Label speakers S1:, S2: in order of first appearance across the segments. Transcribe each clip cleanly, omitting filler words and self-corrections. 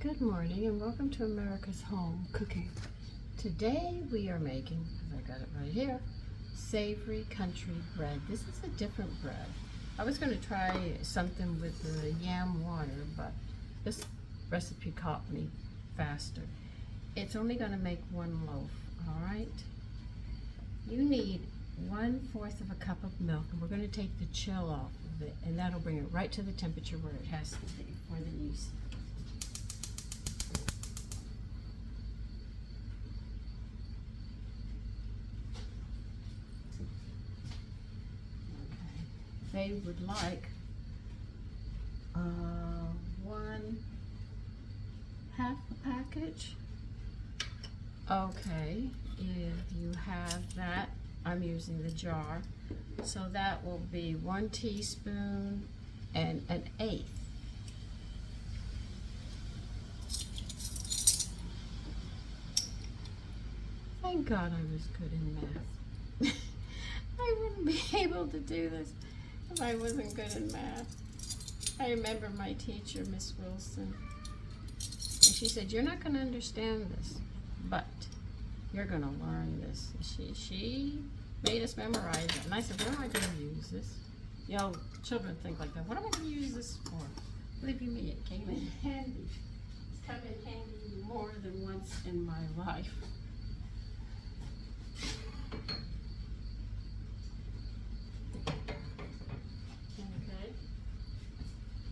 S1: Good morning and welcome to America's Home Cooking. Today we are making, I got it right here, Savory Country Bread. This is a different bread. I was going to try something with the yam water, but this recipe caught me faster. It's only going to make one loaf, alright? You need 1/4 of a cup of milk, and we're going to take the chill off of it, and that'll bring it right to the temperature where it has to be for the yeast. They would like 1/2 a package. Okay, if you have that, I'm using the jar, so that will be 1 teaspoon and 1/8. Thank God I was good in math. I wouldn't be able to do this if I wasn't good in math. I remember my teacher, Miss Wilson, and she said, "You're not going to understand this, but you're going to learn this." She made us memorize it, and I said, "What am I going to use this?" You know, children think like that. What am I going to use this for? Believe you me, it came in handy. It's come in handy more than once in my life.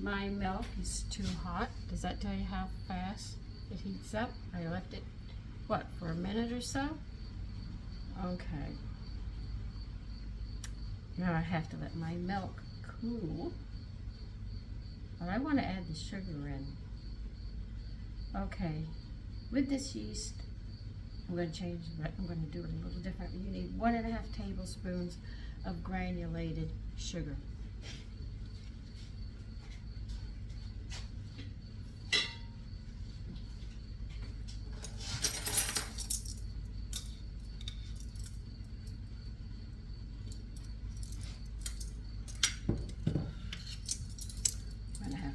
S1: My milk is too hot. Does that tell you how fast it heats up? I left it, what, for a minute or so? Okay. Now I have to let my milk cool. But I want to add the sugar in. Okay. With this yeast, I'm going to change it. I'm going to do it a little different. You need 1.5 tablespoons of granulated sugar.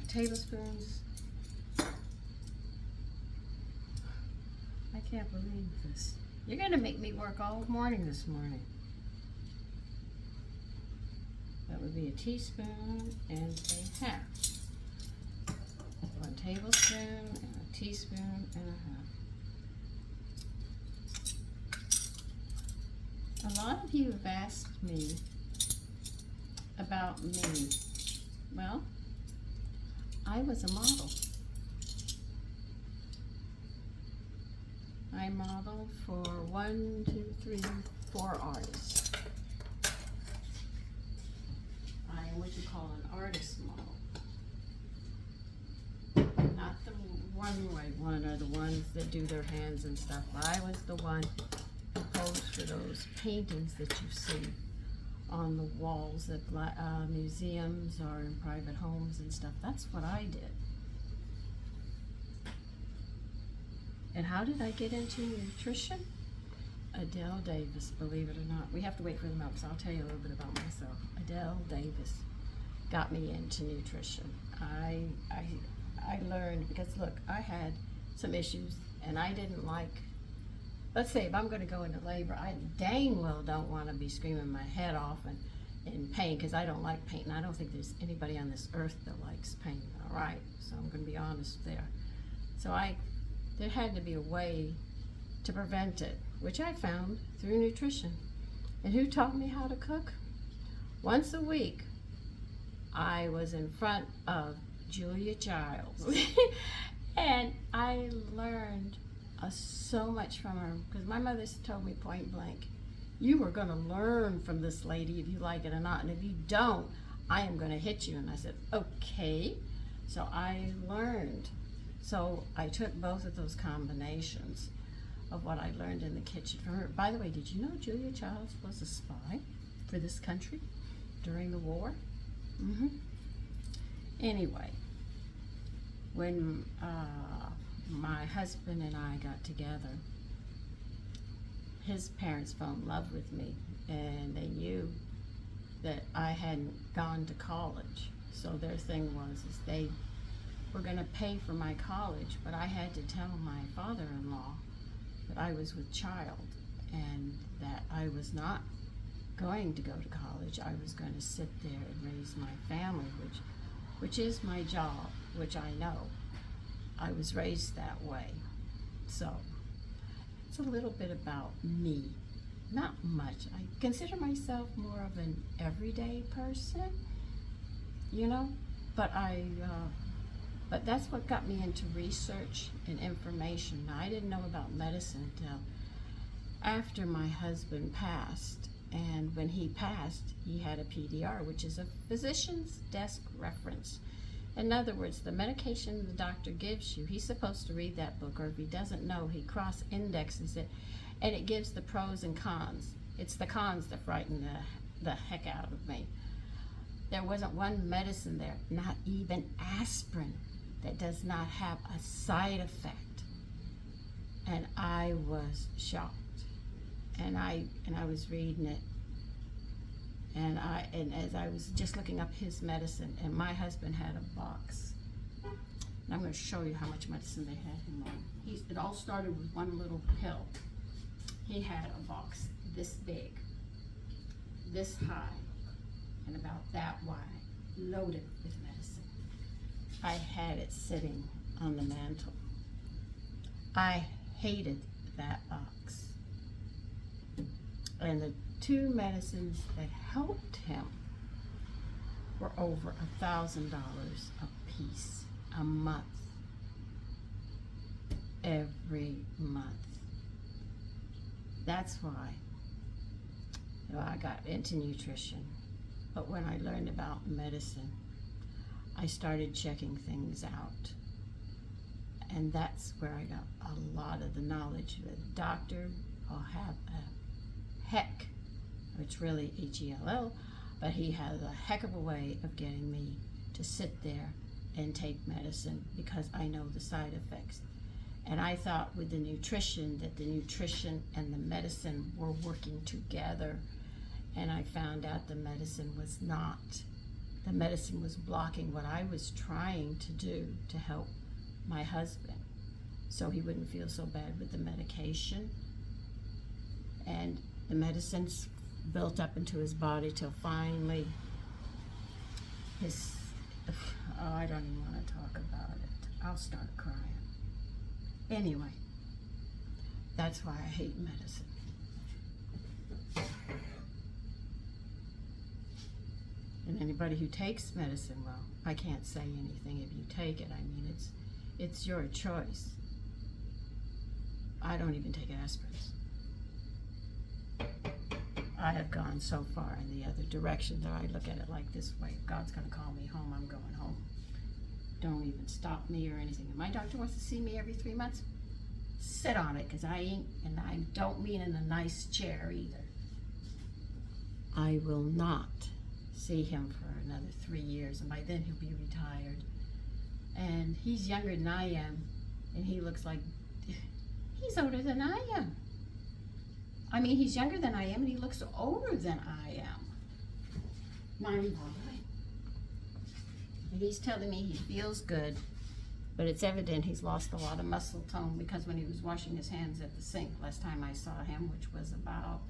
S1: Tablespoons. I can't believe this. You're going to make me work all morning this morning. That would be a teaspoon and 1/2. 1 tablespoon and a teaspoon and 1/2. A lot of you have asked me about me. Well, I was a model. I modeled for 1, 2, 3, 4 artists. I'm what you call an artist model. Not the one-way one or the ones that do their hands and stuff. I was the one who posed for those paintings that you see on the walls at museums or in private homes and stuff. That's what I did. And how did I get into nutrition? Adele Davis, believe it or not. We have to wait for the milk, so I'll tell you a little bit about myself. Adele Davis got me into nutrition. I learned, because look, I had some issues and I didn't like, let's say if I'm going to go into labor, I dang well don't want to be screaming my head off and in pain, because I don't like pain. And I don't think there's anybody on this earth that likes pain, all right? So I'm going to be honest there. So there had to be a way to prevent it, which I found through nutrition. And who taught me how to cook? Once a week, I was in front of Julia Childs. And I learned so much from her, because my mother told me point blank, you are going to learn from this lady if you like it or not, and if you don't, I am going to hit you. And I said, okay. So I learned. So I took both of those combinations of what I learned in the kitchen from her. By the way, did you know Julia Childs was a spy for this country during the war? Anyway, when my husband and I got together, his parents fell in love with me, and they knew that I hadn't gone to college. So their thing was, is they were going to pay for my college, but I had to tell my father-in-law that I was with child and that I was not going to go to college. I was going to sit there and raise my family, which is my job, which I know. I was raised that way. So it's a little bit about me. Not much. I consider myself more of an everyday person, you know, but but that's what got me into research and information. Now, I didn't know about medicine until after my husband passed. And when he passed, he had a PDR, which is a physician's desk reference. In other words, the medication the doctor gives you, he's supposed to read that book, or if he doesn't know, he cross-indexes it, and it gives the pros and cons. It's the cons that frighten the heck out of me. There wasn't one medicine there, not even aspirin, that does not have a side effect. And I was shocked. And I was reading it, and as I was just looking up his medicine, and my husband had a box. And I'm going to show you how much medicine they had him on. It all started with one little pill. He had a box this big, this high, and about that wide, loaded with medicine. I had it sitting on the mantle. I hated that box. And the two medicines that helped him were over $1,000 a piece a month, every month. That's why I got into nutrition. But when I learned about medicine, I started checking things out. And that's where I got a lot of the knowledge. The doctor will have a heck, it's really H-E-L-L, but he has a heck of a way of getting me to sit there and take medicine because I know the side effects. And I thought with the nutrition that the nutrition and the medicine were working together, and I found out the medicine was not. The medicine was blocking what I was trying to do to help my husband so he wouldn't feel so bad with the medication. And the medicine's built up into his body till finally I don't even want to talk about it. I'll start crying. Anyway, that's why I hate medicine. And anybody who takes medicine, well, I can't say anything if you take it. I mean, it's your choice. I don't even take aspirins. I have gone so far in the other direction that I look at it like this way. If God's going to call me home, I'm going home. Don't even stop me or anything. If my doctor wants to see me every 3 months, sit on it, because I ain't, and I don't mean in a nice chair either. I will not see him for another 3 years, and by then he'll be retired. And he's younger than I am, and he looks like he's older than I am. I mean, he's younger than I am, and he looks older than I am. Mind-boggling. And he's telling me he feels good, but it's evident he's lost a lot of muscle tone, because when he was washing his hands at the sink last time I saw him, which was about,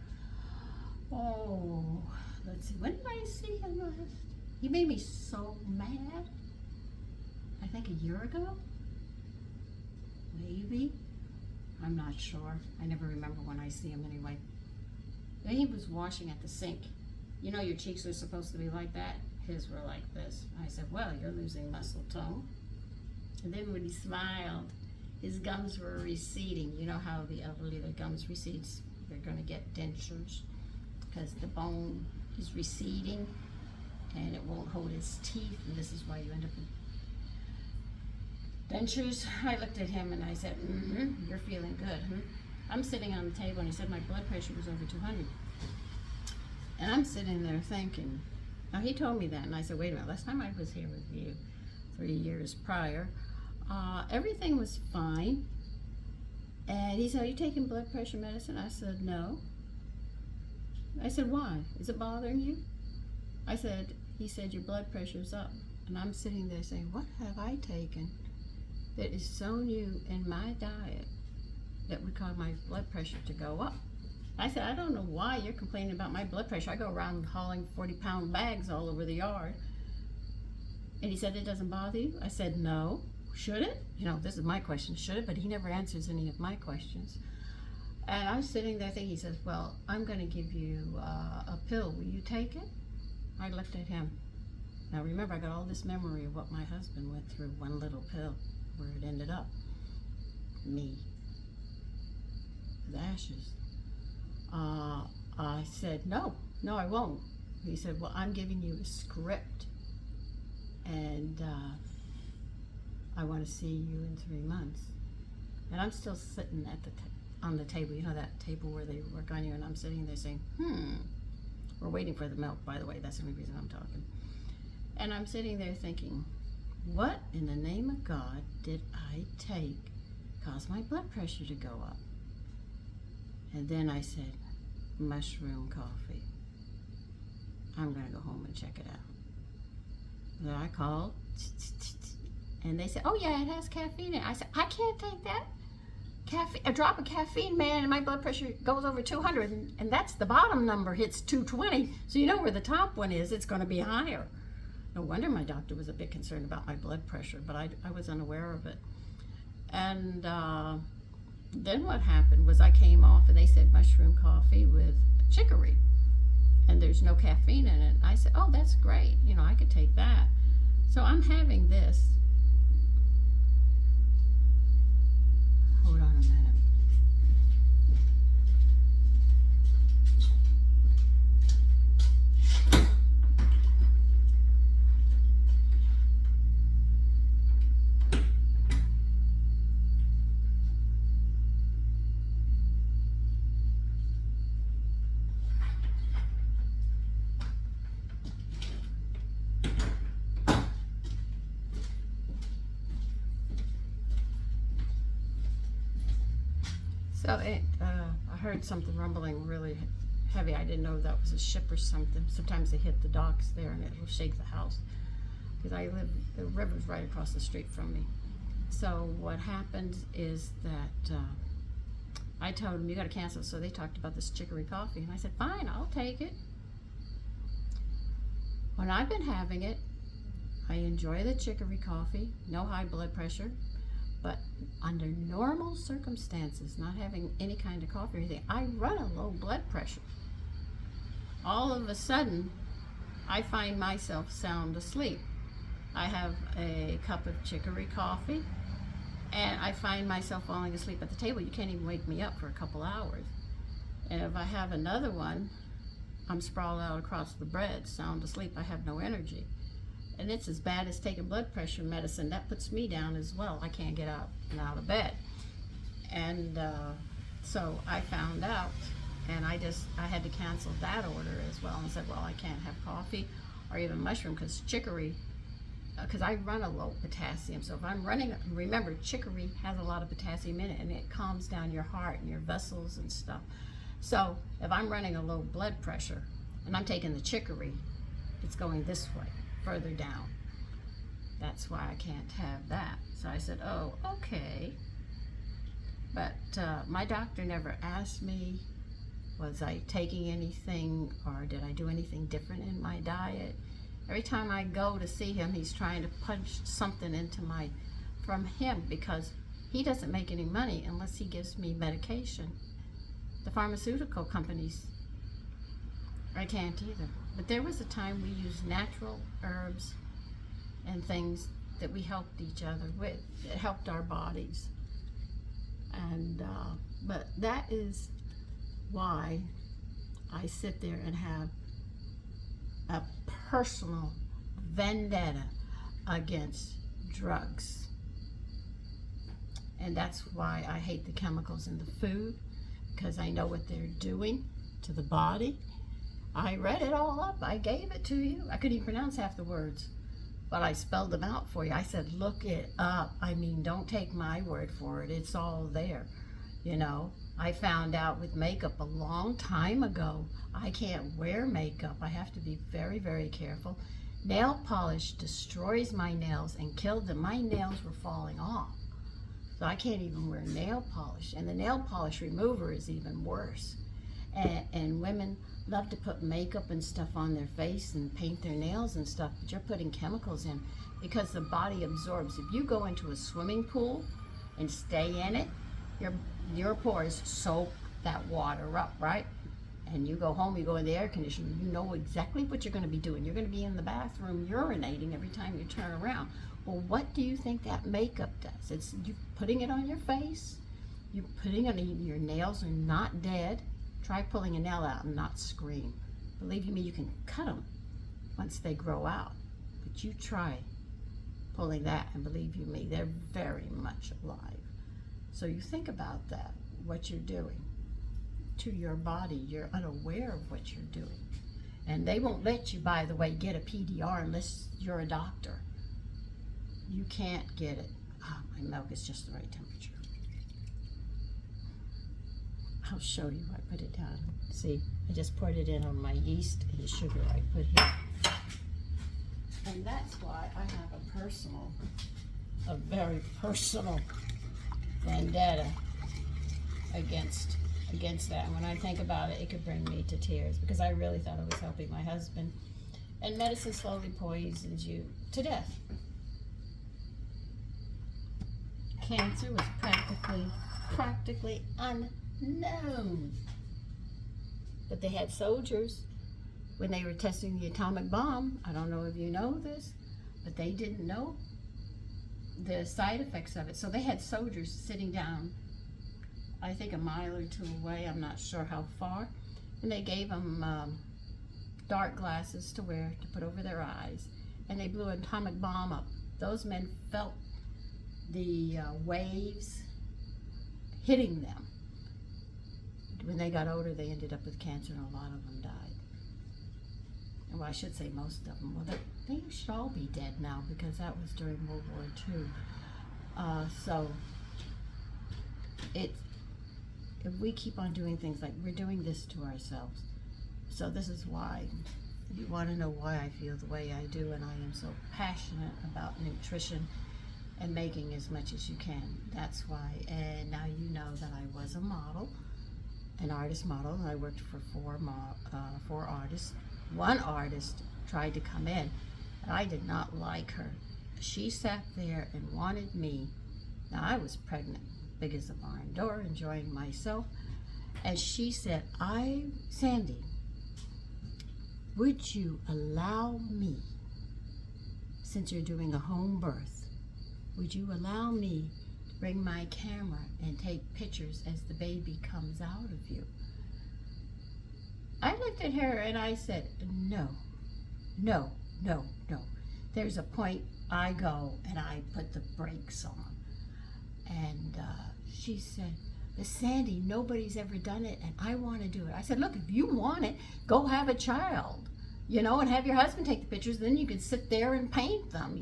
S1: let's see, when did I see him last? He made me so mad. I think a year ago? Maybe? I'm not sure. I never remember when I see him anyway. Then he was washing at the sink. You know your cheeks are supposed to be like that? His were like this. I said, well, you're losing muscle tone. And then when he smiled, his gums were receding. You know how the elderly, their gums recedes? They're going to get dentures because the bone is receding and it won't hold his teeth, and this is why you end up with dentures. I looked at him and I said, you're feeling good, I'm sitting on the table, and he said my blood pressure was over 200. And I'm sitting there thinking, now he told me that, and I said, wait a minute, last time I was here with you 3 years prior, everything was fine. And he said, are you taking blood pressure medicine? I said, no. I said, why? Is it bothering you? He said, your blood pressure's up. And I'm sitting there saying, what have I taken? that is so new in my diet that would cause my blood pressure to go up. I said, I don't know why you're complaining about my blood pressure. I go around hauling 40-pound bags all over the yard. And he said, it doesn't bother you? I said, no. Should it? You know, this is my question. Should it? But he never answers any of my questions. And I was sitting there thinking, he says, well, I'm going to give you a pill. Will you take it? I looked at him. Now remember, I got all this memory of what my husband went through. One little pill, where it ended up. Me. With ashes. I said, no, I won't. He said, well, I'm giving you a script. And I want to see you in 3 months. And I'm still sitting at on the table, you know that table where they work on you, and I'm sitting there saying, we're waiting for the milk, by the way, that's the only reason I'm talking. And I'm sitting there thinking, what in the name of God did I take cause my blood pressure to go up? And then I said, mushroom coffee. I'm gonna go home and check it out. Then I called, and they said, oh yeah, it has caffeine in it. I said, I can't take that. A drop of caffeine, man, and my blood pressure goes over 200, and that's the bottom number, hits 220. So you know where the top one is, it's going to be higher. No wonder my doctor was a bit concerned about my blood pressure, but I was unaware of it. And then what happened was I came off, and they said mushroom coffee with chicory, and there's no caffeine in it. I said, oh, that's great. You know, I could take that. So I'm having this. Hold on a minute. So I heard something rumbling really heavy. I didn't know that was a ship or something. Sometimes they hit the docks there and it'll shake the house. Because the river's right across the street from me. So what happened is that I told them, you got to cancel. So they talked about this chicory coffee. And I said, fine, I'll take it. When I've been having it, I enjoy the chicory coffee, no high blood pressure. But under normal circumstances, not having any kind of coffee or anything, I run a low blood pressure. All of a sudden, I find myself sound asleep. I have a cup of chicory coffee, and I find myself falling asleep at the table. You can't even wake me up for a couple hours. And if I have another one, I'm sprawled out across the bed, sound asleep. I have no energy. And it's as bad as taking blood pressure medicine. That puts me down as well. I can't get up and out of bed. And so I found out, and I had to cancel that order as well, and said, well, I can't have coffee or even mushroom, because chicory, because I run a low potassium. So if I'm running, remember, chicory has a lot of potassium in it, and it calms down your heart and your vessels and stuff. So if I'm running a low blood pressure and I'm taking the chicory, it's going this way, further down. That's why I can't have that. So I said, oh, okay. But my doctor never asked me, was I taking anything, or did I do anything different in my diet? Every time I go to see him, he's trying to punch something into from him, because he doesn't make any money unless he gives me medication. The pharmaceutical companies, I can't either. But there was a time we used natural herbs and things that we helped each other with. It helped our bodies. And but that is why I sit there and have a personal vendetta against drugs. And that's why I hate the chemicals in the food, because I know what they're doing to the body. I read it all up. I gave it to you. I couldn't even pronounce half the words, but I spelled them out for you. I said, look it up. I mean, don't take my word for it. It's all there. You know, I found out with makeup a long time ago, I can't wear makeup. I have to be very, very careful. Nail polish destroys my nails and killed them. My nails were falling off. So I can't even wear nail polish. And the nail polish remover is even worse. And women love to put makeup and stuff on their face and paint their nails and stuff, but you're putting chemicals in because the body absorbs. If you go into a swimming pool and stay in it, your pores soak that water up, right? And you go home, you go in the air conditioner, you know exactly what you're going to be doing. You're going to be in the bathroom urinating every time you turn around. Well, what do you think that makeup does? It's you putting it on your face, you putting it on, your nails are not dead. Try pulling a nail out and not scream. Believe you me, you can cut them once they grow out. But you try pulling that, and believe you me, they're very much alive. So you think about that, what you're doing to your body. You're unaware of what you're doing. And they won't let you, by the way, get a PDR unless you're a doctor. You can't get it. Oh, my milk is just the right temperature. I'll show you. I put it down. See, I just poured it in on my yeast and the sugar I put here. And that's why I have a very personal vendetta against that. And when I think about it, it could bring me to tears because I really thought I was helping my husband. And medicine slowly poisons you to death. Cancer was practically unknown. But they had soldiers when they were testing the atomic bomb. I don't know if you know this, but they didn't know the side effects of it. So they had soldiers sitting down, I think a mile or two away, I'm not sure how far, and they gave them dark glasses to wear to put over their eyes, and they blew an atomic bomb up. Those men felt the waves hitting them. When they got older, they ended up with cancer, and a lot of them died. Well, I should say most of them. Well, they should all be dead now because that was during World War II. So if we keep on doing things like we're doing this to ourselves. So this is why, if you want to know why I feel the way I do, and I am so passionate about nutrition and making as much as you can, that's why. And now you know that I was a model, an artist model, and I worked for four artists. One artist tried to come in, and I did not like her. She sat there and wanted me. Now I was pregnant, big as a barn door, enjoying myself. And she said, Sandy, would you allow me, since you're doing a home birth, would you allow me to bring my camera and take pictures as the baby comes out of you? I looked at her and I said, no. There's a point I go and I put the brakes on. And she said, but Sandy, nobody's ever done it and I want to do it. I said, look, if you want it, go have a child, and have your husband take the pictures. Then you can sit there and paint them,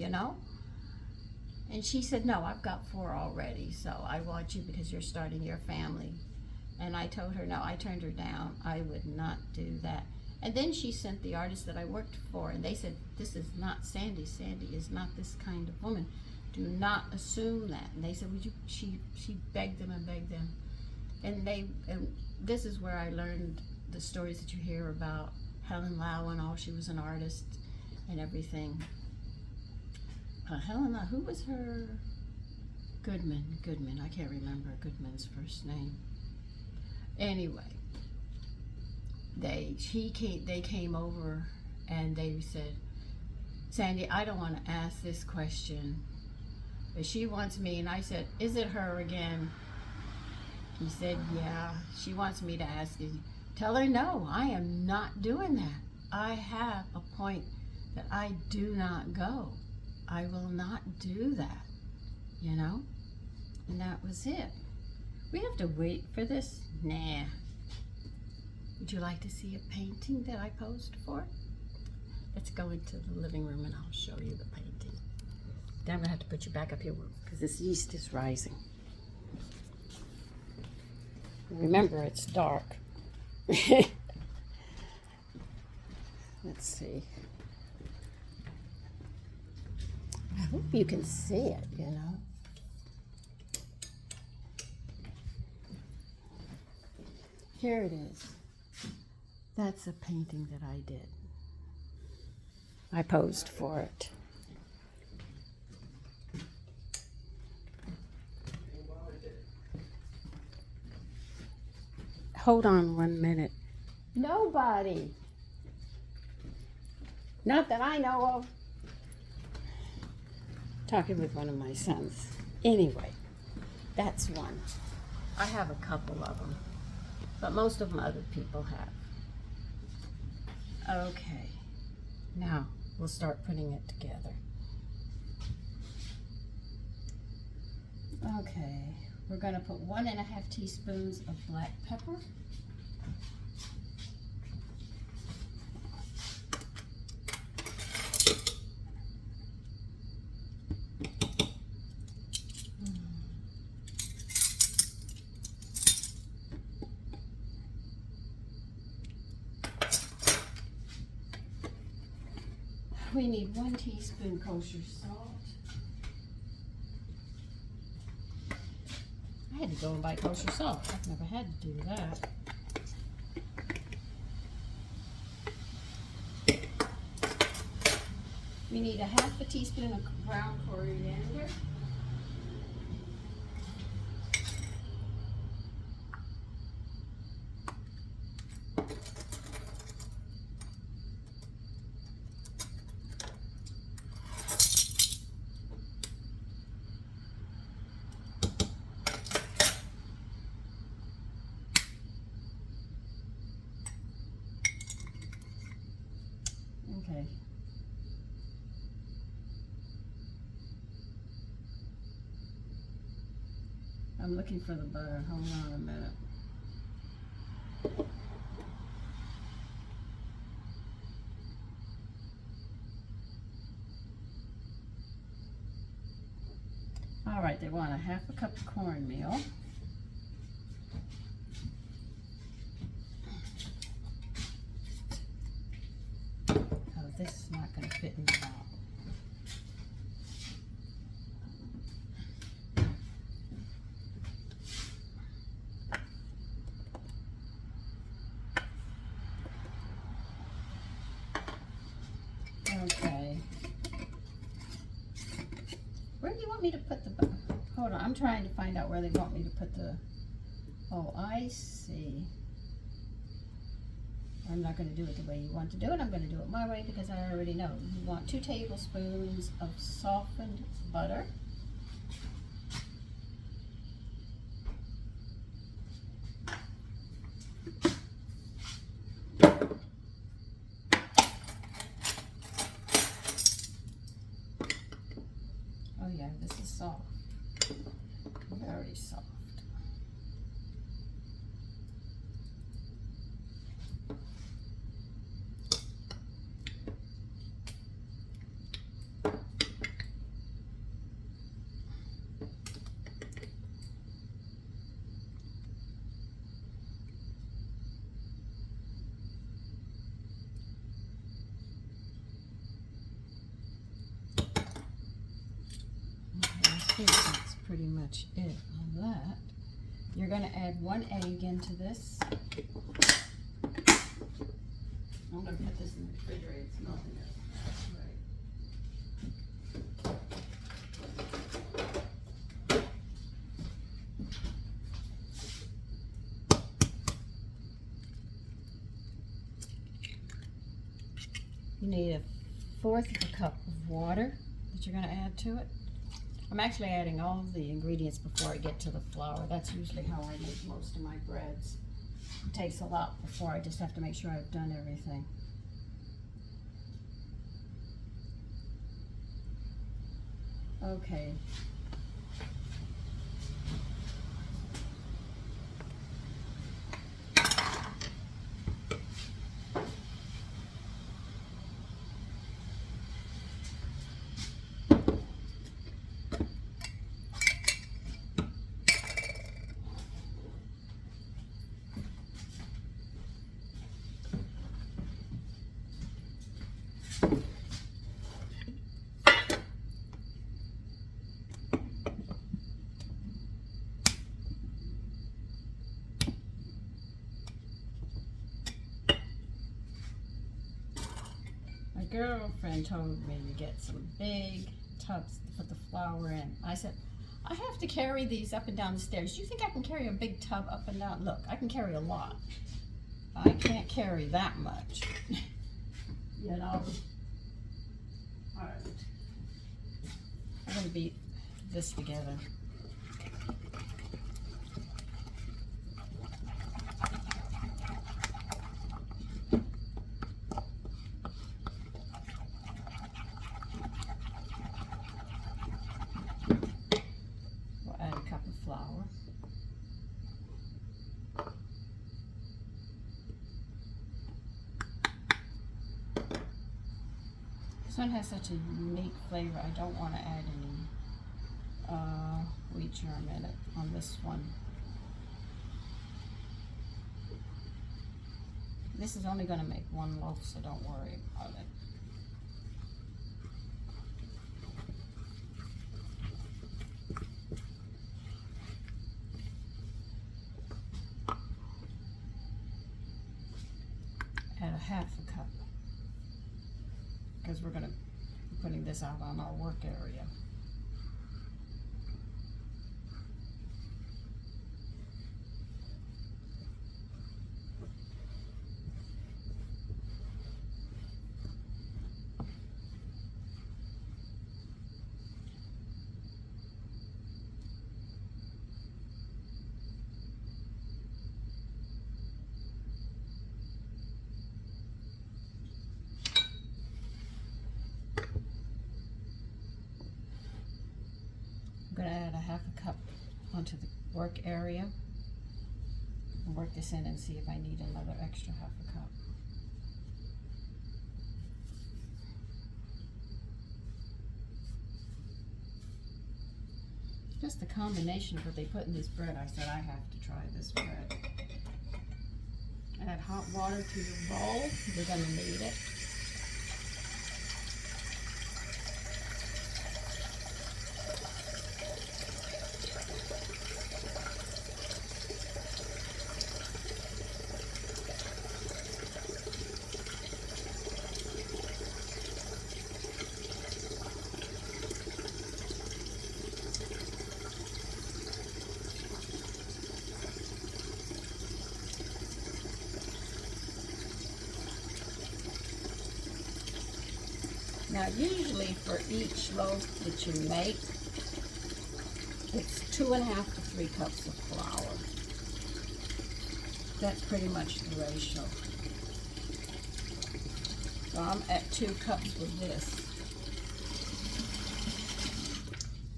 S1: And she said, no, I've got 4 already, so I want you because you're starting your family. And I told her, no, I turned her down. I would not do that. And then she sent the artist that I worked for, and they said, this is not Sandy. Sandy is not this kind of woman. Do not assume that. And they said, would you? She begged them and begged them. And this is where I learned the stories that you hear about Helen Lau and all. She was an artist and everything. Helen Lau, who was her? Goodman. I can't remember Goodman's first name. Anyway, they came over and they said, Sandy, I don't want to ask this question, but she wants me. And I said, is it her again? He said, yeah, she wants me to ask you. Tell her, no, I am not doing that. I have a point that I do not go. I will not do that, And that was it. We have to wait for this? Nah. Would you like to see a painting that I posed for? Let's go into the living room and I'll show you the painting. Then I'm going to have to put you back up here because this yeast is rising. Remember, it's dark. Let's see. I hope you can see it, Here it is. That's a painting that I did. I posed for it. Hold on 1 minute. Nobody. Not that I know of. Talking with one of my sons. Anyway, that's one. I have a couple of them, but most of them other people have. Okay, now we'll start putting it together. Okay, we're gonna put 1½ teaspoons of black pepper. We need 1 teaspoon kosher salt. I had to go and buy kosher salt. I've never had to do that. We need 1/2 teaspoon of ground coriander. Okay. I'm looking for the butter. Hold on a minute. All right, they want 1/2 cup of cornmeal. Oh, this is not going to fit in the bowl. Okay. Where do you want me to put the butter? Hold on, I'm trying to find out where they want me to put the... Oh, I see. I'm not going to do it the way you want to do it. I'm going to do it my way because I already know. You want 2 tablespoons of softened butter. Oh yeah, this is soft. Very soft. I think that's pretty much it on that. You're going to add 1 egg into this. I'm going to put this in the refrigerator. It's melting it. You need 1/4 cup of water that you're going to add to it. I'm actually adding all of the ingredients before I get to the flour. That's usually how I make most of my breads. It takes a lot before. I just have to make sure I've done everything. Okay. girlfriend told me to get some big tubs to put the flour in. I said, I have to carry these up and down the stairs. Do you think I can carry a big tub up and down? Look, I can carry a lot. I can't carry that much. You know? Alright. I'm going to beat this together. We'll add a cup of flour. This one has such a unique flavor. I don't want to add any wheat germ in it on this one. This is only going to make one loaf, so don't worry about it. Add a half a cup, because we're going to be putting this out on our work area. I'm going to add a half a cup onto the work area and work this in and see if I need another extra half a cup. Just the combination of what they put in this bread, I said I have to try this bread. Add hot water to your bowl. You're going to need it. Now, usually for each loaf that you make, it's 2.5 to 3 cups of flour. That's pretty much the ratio. So I'm at 2 cups with this.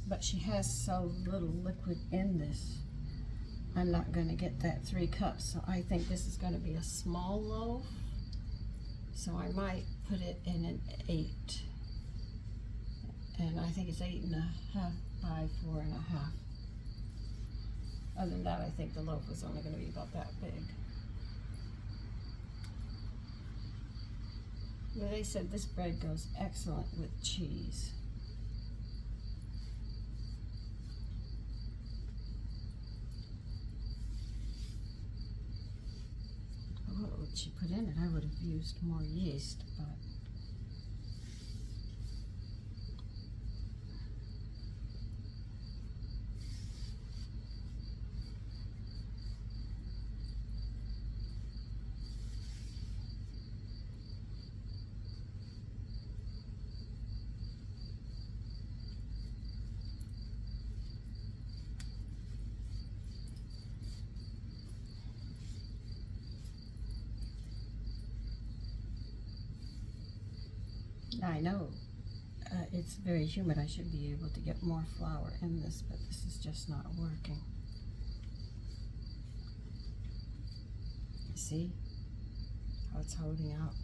S1: But she has so little liquid in this, I'm not going to get that 3 cups. So I think this is going to be a small loaf. So I might put it in an 8. And I think it's 8.5 by 4.5. Other than that, I think the loaf was only going to be about that big. But they said this bread goes excellent with cheese. What would she put in it? I would have used more yeast, but I know it's very humid. I should be able to get more flour in this, but this is just not working. See how it's holding out?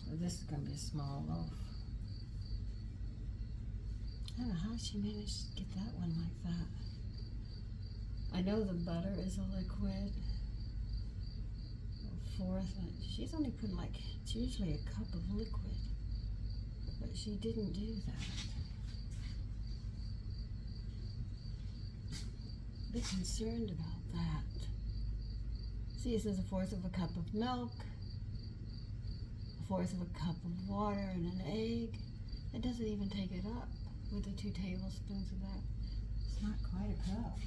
S1: So this is going to be a small loaf. I don't know how she managed to get that one like that. I know the butter is a liquid. Fourth, she's only putting like, it's usually a cup of liquid, but she didn't do that. A bit concerned about that. See, this is 1/4 of a cup of milk, 1/4 of a cup of water and an egg. It doesn't even take it up with the 2 tablespoons of that. It's not quite a cup.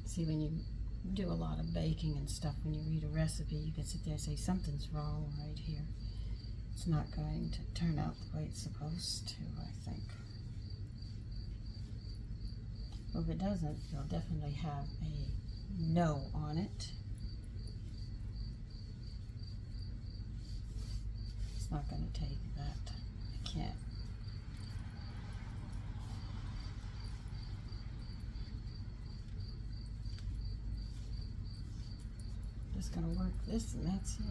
S1: See, when you do a lot of baking and stuff, when you read a recipe, you can sit there and say something's wrong right here. It's not going to turn out the way it's supposed to, I think. Well, if it doesn't, you'll definitely have a no on it. It's not going to take that. I can't. Just going to work this and that's it.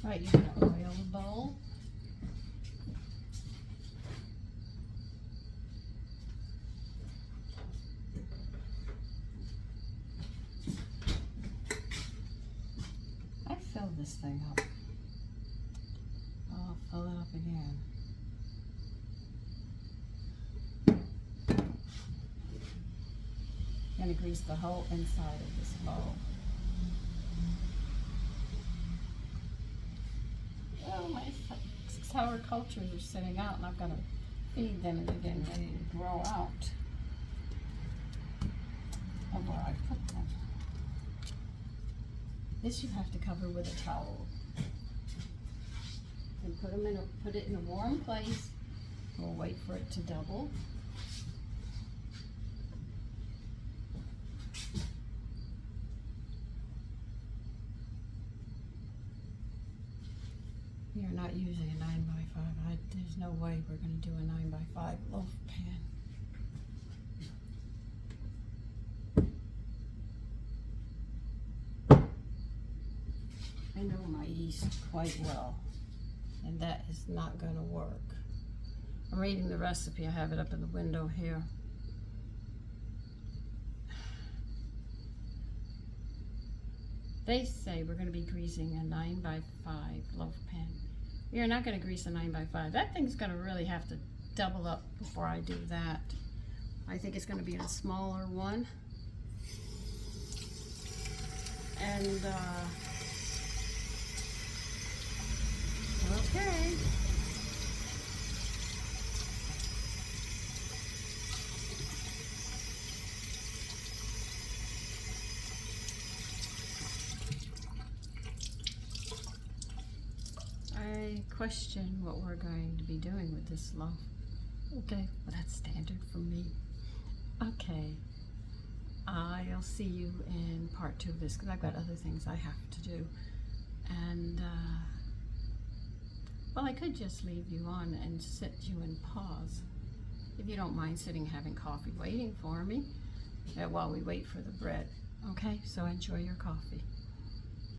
S1: Right, you're going to oil the bowl. I filled this thing up. I'll fill it up again. I'm going to grease the whole inside of this bowl. My sour cultures are sitting out and I've got to feed them and they're getting ready to grow out of where I put them. This you have to cover with a towel and put it in a warm place. We'll wait for it to double. We are not using a 9x5. There's no way we're going to do a 9x5 loaf pan. I know my yeast quite well, and that is not going to work. I'm reading the recipe. I have it up in the window here. They say we're going to be greasing a 9x5 loaf pan. We are not going to grease a 9x5. That thing's going to really have to double up before I do that. I think it's going to be a smaller one. And, okay. I question what we're going to be doing with this loaf. Okay, well that's standard for me. Okay, I'll see you in part 2 of this because I've got other things I have to do. And, well, I could just leave you on and sit you in pause. If you don't mind sitting having coffee waiting for me while we wait for the bread. Okay, so enjoy your coffee.